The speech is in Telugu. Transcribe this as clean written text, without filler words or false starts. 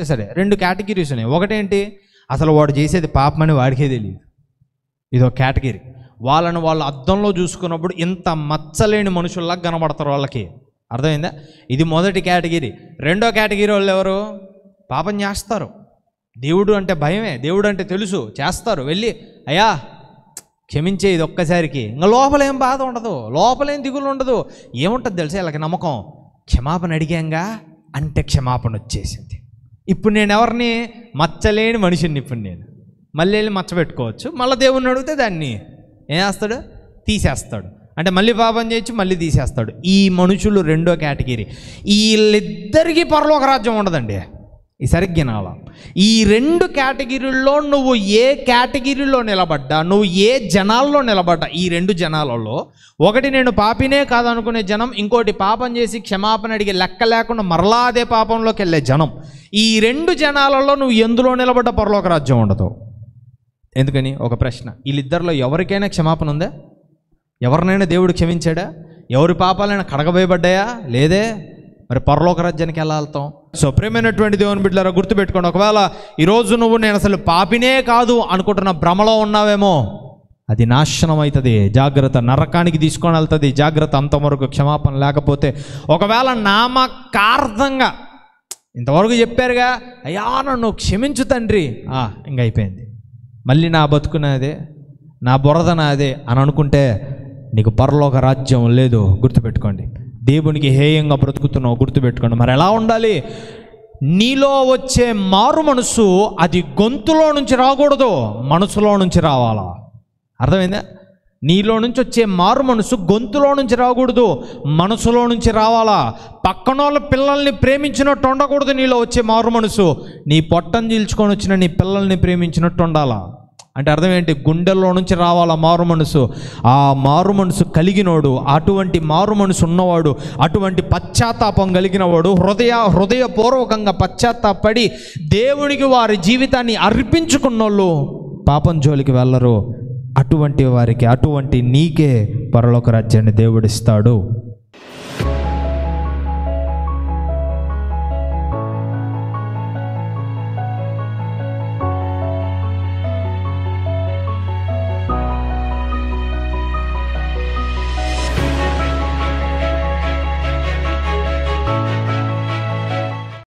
సరే 2 కేటగిరీస్ ఉన్నాయి. ఒకటేంటి, అసలు వాడు చేసేది పాపమని వాడికే తెలియదు, ఇదో కేటగిరీ. వాళ్ళని వాళ్ళు అద్దంలో చూసుకున్నప్పుడు ఇంత మచ్చలేని మనుషుల్లాగా కనబడతారు వాళ్ళకి, అర్థమైందా? ఇది మొదటి కేటగిరీ. రెండో కేటగిరీ వాళ్ళు ఎవరు? పాపం చేస్తారు, దేవుడు అంటే భయమే, దేవుడు అంటే తెలుసు, చేస్తారు. వెళ్ళి అయ్యా క్షమించే ఇది ఒక్కసారికి, ఇంకా లోపలేం బాధ ఉండదు, లోపలేం దిగులు ఉండదు. ఏముంటుంది తెలుసా వీళ్ళకి నమ్మకం, క్షమాపణ అడిగాంగా అంటే క్షమాపణ వచ్చేసింది. ఇప్పుడు నేను ఎవరిని? మచ్చలేని మనిషిని. ఇప్పుడు నేను మళ్ళీ వెళ్ళి మచ్చ పెట్టుకోవచ్చు, మళ్ళీ దేవుణ్ణి అడిగితే దాన్ని ఏం చేస్తాడు? తీసేస్తాడు. అంటే మళ్ళీ పాపం చేయొచ్చు, మళ్ళీ తీసేస్తాడు. ఈ మనుషులు రెండో కేటగిరీ. వీళ్ళిద్దరికీ పరలోక రాజ్యం ఉండదండి. ఈ సరిగ్గా వినాలా, ఈ 2 కేటగిరీల్లో నువ్వు ఏ కేటగిరీలో నిలబడ్డా, నువ్వు ఏ జనాల్లో నిలబడ్డా, ఈ 2 జనాలలో ఒకటి నేను పాపినే కాదనుకునే జనం, ఇంకోటి పాపం చేసి క్షమాపణ అడిగే లెక్క లేకుండా మరలా అదే పాపంలోకి వెళ్ళే జనం. ఈ 2 జనాలలో నువ్వు ఎందులో నిలబడ్డా పరలోక రాజ్యం ఉండదు. ఎందుకని? ఒక ప్రశ్న, వీళ్ళిద్దరిలో ఎవరికైనా క్షమాపణ ఉందా? ఎవరినైనా దేవుడు క్షమించాడా? ఎవరి పాపాలైనా కడగబోయబడ్డాయా? లేదే. మరి పరలోక రాజ్యానికి ఎలా వెళ్తాం? సో ప్రియమైనటువంటి దేవుని బిడ్డలారా, గుర్తుపెట్టుకోండి, ఒకవేళ ఈరోజు నువ్వు నేను అసలు పాపినే కాదు అనుకుంటున్న భ్రమలో ఉన్నావేమో, అది నాశనం అవుతుంది. జాగ్రత్త, నరకానికి తీసుకొని వెళ్తుంది. జాగ్రత్త, అంతవరకు క్షమాపణ లేకపోతే. ఒకవేళ నామకార్థంగా ఇంతవరకు చెప్పారుగా, అయ్యా నన్ను క్షమించు తండ్రి, ఇంక అయిపోయింది, మళ్ళీ నా బతుకునేదే, నా బురద నాదే అని అనుకుంటే నీకు పరలోక రాజ్యం లేదు. గుర్తుపెట్టుకోండి, దేవునికి హేయంగా బ్రతుకుతున్నావు, గుర్తుపెట్టుకోండి. మరి ఎలా ఉండాలి? నీలో వచ్చే మారు మనసు అది గొంతులో నుంచి రాకూడదు, మనసులో నుంచి రావాలా. అర్థమైందా? నీలో నుంచి వచ్చే మారు మనసు గొంతులో నుంచి రాకూడదు, మనసులో నుంచి రావాలా. పక్కన వాళ్ళ పిల్లల్ని ప్రేమించినట్టు ఉండకూడదు నీలో వచ్చే మారు మనసు, నీ పొట్టను చీల్చుకొని వచ్చిన నీ పిల్లల్ని ప్రేమించినట్టు ఉండాలా. అంటే అర్థం ఏంటి? గుండెల్లో నుంచి రావాలా మారు మనసు. ఆ మారు మనసు కలిగినోడు, అటువంటి మారు మనసు ఉన్నవాడు, అటువంటి పశ్చాత్తాపం కలిగినవాడు, హృదయపూర్వకంగా పశ్చాత్తాపడి దేవునికి వారి జీవితాన్ని అర్పించుకున్నోళ్ళు పాపం జోలికి వెళ్ళరు. అటువంటి వారికి, అటువంటి నీకే పరలోక రాజ్యాన్ని దేవుడిస్తాడు.